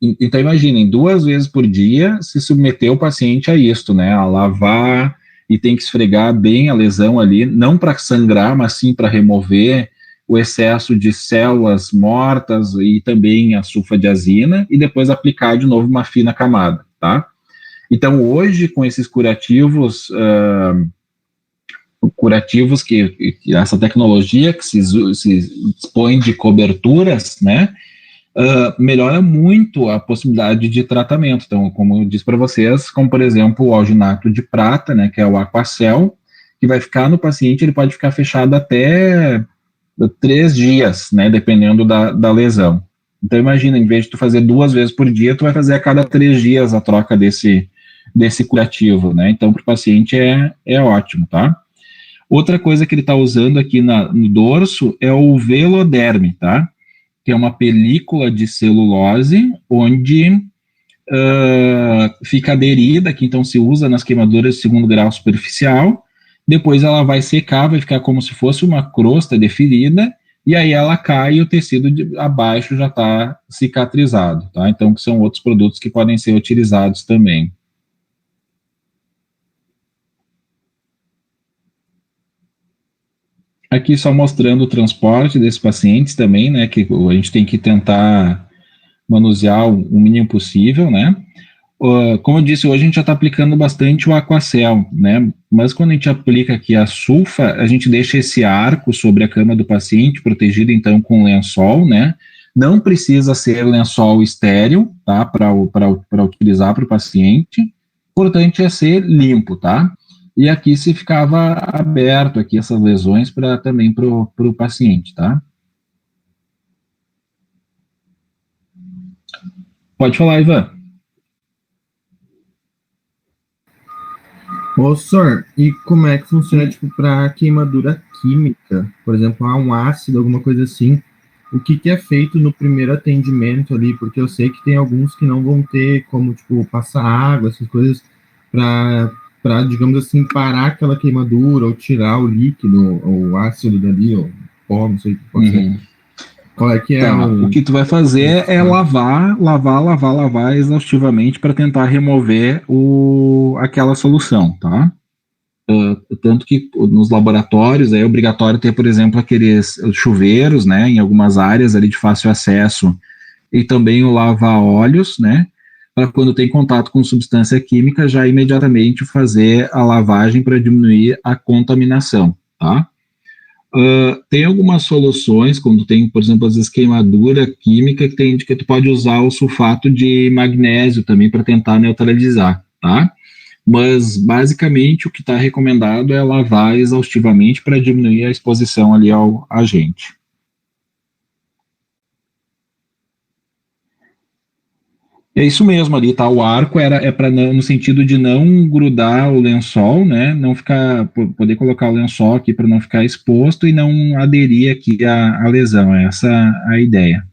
Então, imaginem, 2 vezes por dia se submeter o paciente a isto, né, a lavar, e tem que esfregar bem a lesão ali, não para sangrar, mas sim para remover o excesso de células mortas e também a sulfadiazina, e depois aplicar de novo uma fina camada, tá? Então, hoje, com esses curativos, que essa tecnologia que se dispõe de coberturas, né, melhora muito a possibilidade de tratamento. Então, como eu disse para vocês, como por exemplo o alginato de prata, né, que é o Aquacel, que vai ficar no paciente, ele pode ficar fechado até 3 dias, né, dependendo da lesão. Então, imagina, em vez de tu fazer 2 vezes por dia, tu vai fazer a cada 3 dias a troca desse curativo, né? Então, para o paciente é ótimo, tá? Outra coisa que ele está usando aqui no dorso é o Veloderm, tá? Que é uma película de celulose, onde fica aderida, que então se usa nas queimaduras de 2º grau superficial, depois ela vai secar, vai ficar como se fosse uma crosta de ferida, e aí ela cai e o tecido abaixo já está cicatrizado, tá? Então, que são outros produtos que podem ser utilizados também. Aqui só mostrando o transporte desses pacientes também, né, que a gente tem que tentar manusear o mínimo possível, né. Como eu disse, hoje a gente já está aplicando bastante o Aquacel, né, mas quando a gente aplica aqui a sulfa, a gente deixa esse arco sobre a cama do paciente, protegido então com lençol, né, não precisa ser lençol estéril, tá, para utilizar para o paciente, o importante é ser limpo, tá. E aqui se ficava aberto aqui essas lesões também para o paciente, tá? Pode falar, Ivan. Ô, senhor, e como é que funciona, tipo, para queimadura química? Por exemplo, um ácido, alguma coisa assim. O que é feito no primeiro atendimento ali? Porque eu sei que tem alguns que não vão ter como, tipo, passar água, essas coisas, para, digamos assim, parar aquela queimadura ou tirar o líquido, ou o ácido dali, ou pó, não sei o que pode ser. Qual é que é o que tu vai fazer é lavar exaustivamente para tentar remover aquela solução, tá? Tanto que nos laboratórios é obrigatório ter, por exemplo, aqueles chuveiros, né, em algumas áreas ali de fácil acesso, e também o lava-óleos, né, para quando tem contato com substância química, já imediatamente fazer a lavagem para diminuir a contaminação, tá? Tem algumas soluções, quando tem, por exemplo, às vezes queimadura química, que tu pode usar o sulfato de magnésio também para tentar neutralizar, tá? mas basicamente o que está recomendado é lavar exaustivamente para diminuir a exposição ali ao agente. É isso mesmo ali, tá? O arco é para no sentido de não grudar o lençol, né? Não ficar, poder colocar o lençol aqui para não ficar exposto e não aderir aqui à lesão. Essa é a ideia.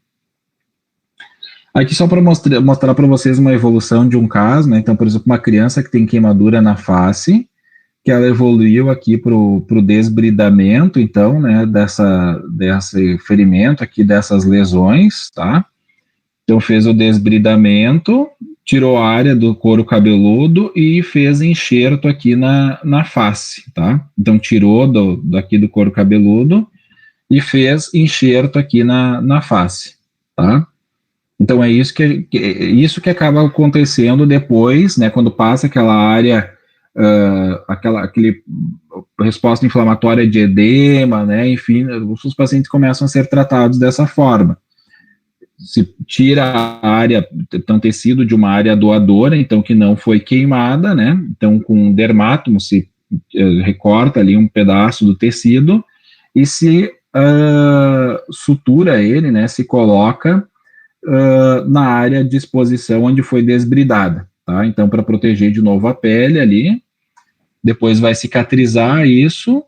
Aqui só para mostrar para vocês uma evolução de um caso, né? Então, por exemplo, uma criança que tem queimadura na face, que ela evoluiu aqui para o desbridamento, então, né? Desse ferimento aqui, dessas lesões, tá? Então fez o desbridamento, tirou a área do couro cabeludo e fez enxerto aqui na face, tá? Então tirou daqui do couro cabeludo e fez enxerto aqui na face, tá? Então é isso que acaba acontecendo depois, né? Quando passa aquela área, aquele resposta inflamatória de edema, né? Enfim, os pacientes começam a ser tratados dessa forma. Se tira a área, então tecido de uma área doadora, então que não foi queimada, né? Então com dermátomo se recorta ali um pedaço do tecido e se sutura ele, né? Se coloca na área de exposição onde foi desbridada, tá? Então para proteger de novo a pele ali, depois vai cicatrizar isso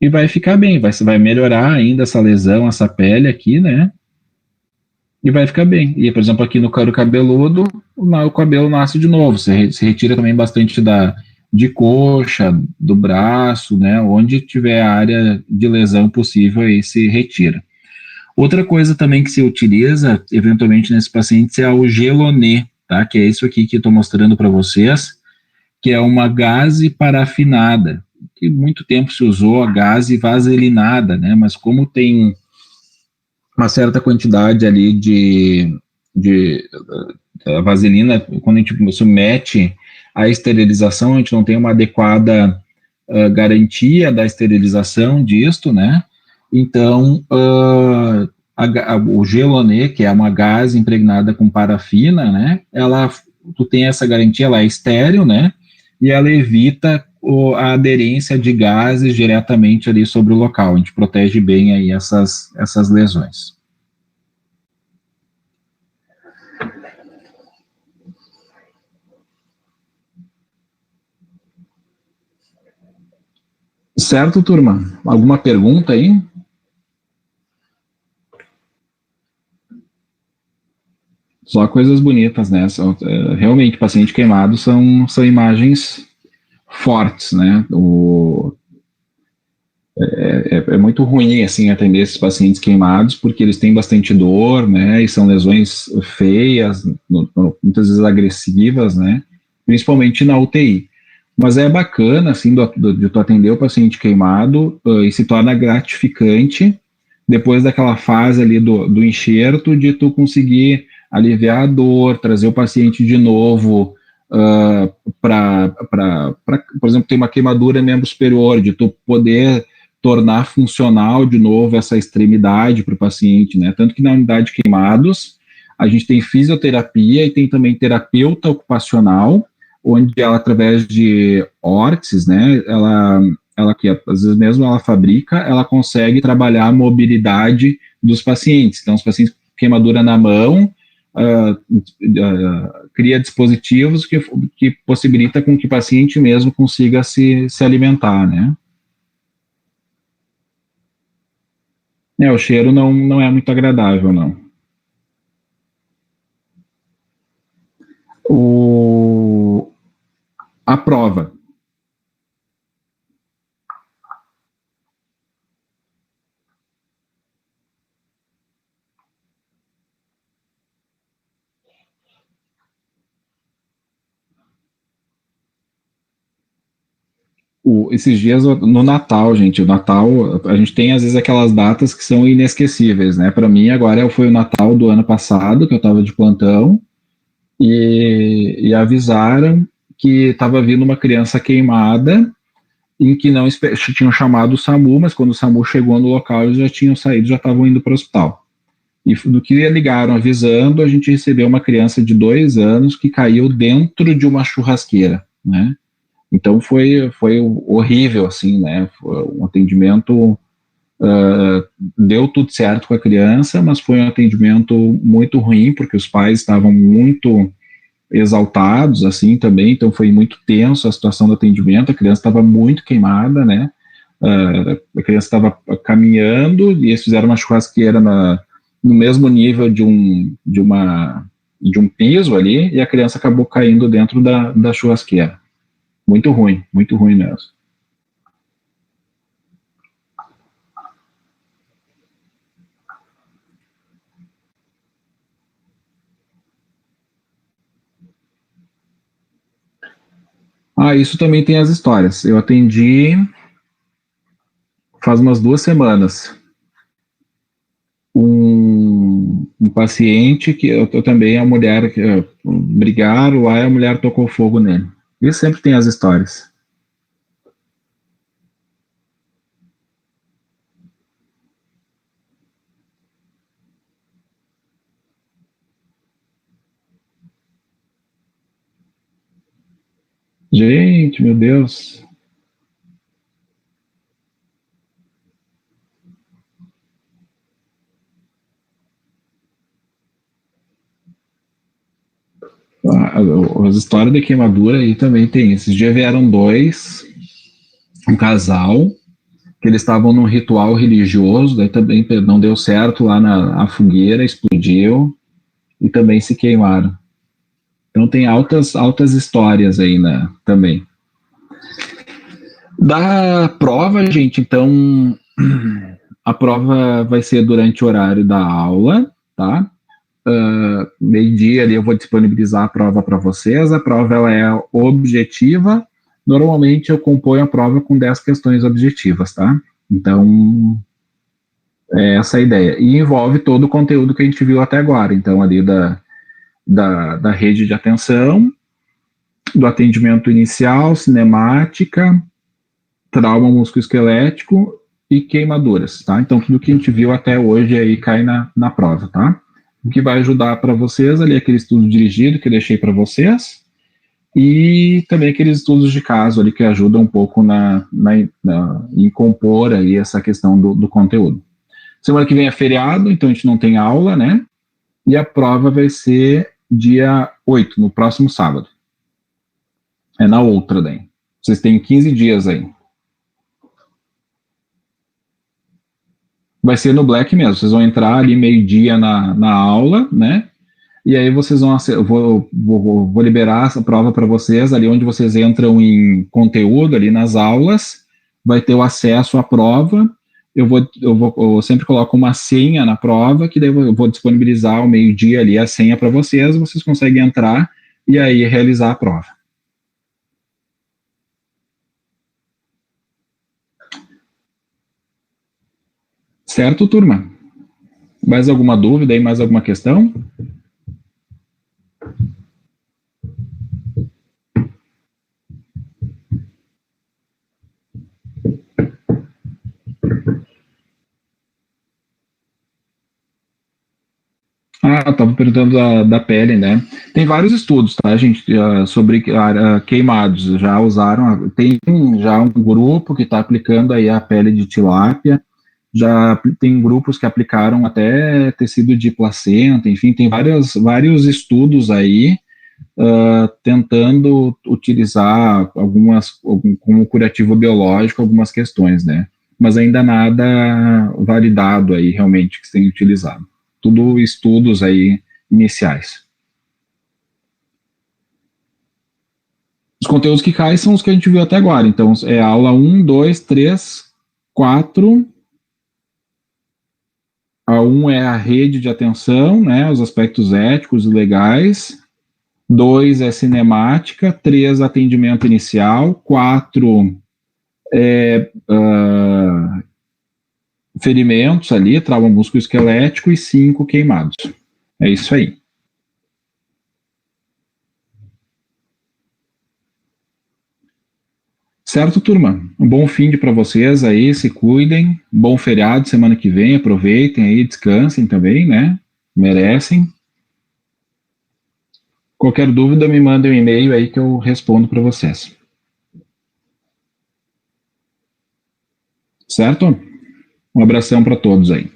e vai ficar bem, vai melhorar ainda essa lesão, essa pele aqui, né? E vai ficar bem. E, por exemplo, aqui no couro cabeludo, o cabelo nasce de novo. Se retira também bastante de coxa, do braço, né? Onde tiver a área de lesão possível, aí se retira. Outra coisa também que se utiliza, eventualmente, nesses pacientes é o gelonê, tá? Que é isso aqui que eu estou mostrando para vocês, que é uma gaze parafinada, que muito tempo se usou a gaze vaselinada, né? Mas como tem uma certa quantidade ali de vaselina, quando a gente submete à esterilização, a gente não tem uma adequada garantia da esterilização disto, né? Então, o gelonê, que é uma gase impregnada com parafina, né? Tu tem essa garantia, ela é estéril, né? E ela evita a aderência de gases diretamente ali sobre o local. A gente protege bem aí essas lesões. Certo, turma? Alguma pergunta aí? Só coisas bonitas, né? Realmente, paciente queimado são imagens fortes, né? É muito ruim, assim, atender esses pacientes queimados, porque eles têm bastante dor, né? E são lesões feias, muitas vezes agressivas, né? Principalmente na UTI. Mas é bacana, assim, de tu atender o paciente queimado e se torna gratificante depois daquela fase ali do enxerto, de tu conseguir aliviar a dor, trazer o paciente de novo por exemplo, tem uma queimadura em membro superior, de tu poder tornar funcional de novo essa extremidade para o paciente, né? Tanto que na unidade de queimados, a gente tem fisioterapia e tem também terapeuta ocupacional, onde ela, através de órteses, né, ela que às vezes mesmo ela fabrica, ela consegue trabalhar a mobilidade dos pacientes. Então, os pacientes com queimadura na mão, cria dispositivos que possibilita com que o paciente mesmo consiga se alimentar, né? O cheiro não é muito agradável, não. A prova. Esses dias no Natal, gente, o Natal, a gente tem às vezes aquelas datas que são inesquecíveis, né? Para mim, agora foi o Natal do ano passado, que eu estava de plantão, e avisaram que estava vindo uma criança queimada, em que não tinham chamado o SAMU, mas quando o SAMU chegou no local, eles já tinham saído, já estavam indo para o hospital. E do que ligaram avisando, a gente recebeu uma criança de 2 anos que caiu dentro de uma churrasqueira. né? Então foi horrível, assim, né? Foi um atendimento, deu tudo certo com a criança, mas foi um atendimento muito ruim, porque os pais estavam muito exaltados, assim, também, então foi muito tenso a situação do atendimento, a criança estava muito queimada, né? A criança estava caminhando e eles fizeram uma churrasqueira no mesmo nível de um piso ali, e a criança acabou caindo dentro da churrasqueira. Muito ruim mesmo. Isso também tem as histórias. Eu atendi faz umas 2 semanas um paciente que eu também, a mulher que brigaram lá e a mulher tocou fogo nele. E sempre tem as histórias. Gente, meu Deus. As histórias de queimadura aí também tem. Esses dias vieram um casal, que eles estavam num ritual religioso, daí também não deu certo lá a fogueira, explodiu e também se queimaram. Então tem altas histórias aí, né, também. Da prova, gente, então a prova vai ser durante o horário da aula, tá? Meio-dia ali eu vou disponibilizar a prova para vocês. A prova ela é objetiva. Normalmente eu componho a prova com 10 questões objetivas, tá? Então, é essa a ideia. E envolve todo o conteúdo que a gente viu até agora. Então, ali da rede de atenção, do atendimento inicial, cinemática, trauma musculoesquelético e queimaduras, tá? Então, tudo que a gente viu até hoje aí cai na prova, tá? O que vai ajudar para vocês ali é aquele estudo dirigido que eu deixei para vocês e também aqueles estudos de caso ali que ajudam um pouco em compor aí essa questão do conteúdo. Semana que vem é feriado, então a gente não tem aula, né? E a prova vai ser dia 8, no próximo sábado. É na outra daí. Vocês têm 15 dias aí. Vai ser no Black mesmo. Vocês vão entrar ali meio-dia na aula, né? E aí vocês vou liberar essa prova para vocês, ali onde vocês entram em conteúdo, ali nas aulas, vai ter o acesso à prova. Eu sempre coloco uma senha na prova, que daí eu vou disponibilizar ao meio-dia ali a senha para vocês conseguem entrar e aí realizar a prova. Certo, turma? Mais alguma dúvida aí, mais alguma questão? Estava perguntando da pele, né? Tem vários estudos, tá, gente, sobre queimados. Já usaram, tem já um grupo que está aplicando aí a pele de tilápia, já tem grupos que aplicaram até tecido de placenta, enfim, tem vários estudos aí tentando utilizar como curativo biológico algumas questões, né? Mas ainda nada validado aí realmente que se tem utilizado. Tudo estudos aí iniciais. Os conteúdos que caem são os que a gente viu até agora. Então, é aula 1, 2, 3, 4. A 1 é a rede de atenção, né, os aspectos éticos e legais. 2 é cinemática. 3, atendimento inicial. 4 é ferimentos ali, trauma musculoesquelético. E 5, queimados. É isso aí. Certo, turma? Um bom fim de para vocês aí, se cuidem. Bom feriado semana que vem, aproveitem aí, descansem também, né? Merecem. Qualquer dúvida, me manda um e-mail aí que eu respondo para vocês. Certo? Um abração para todos aí.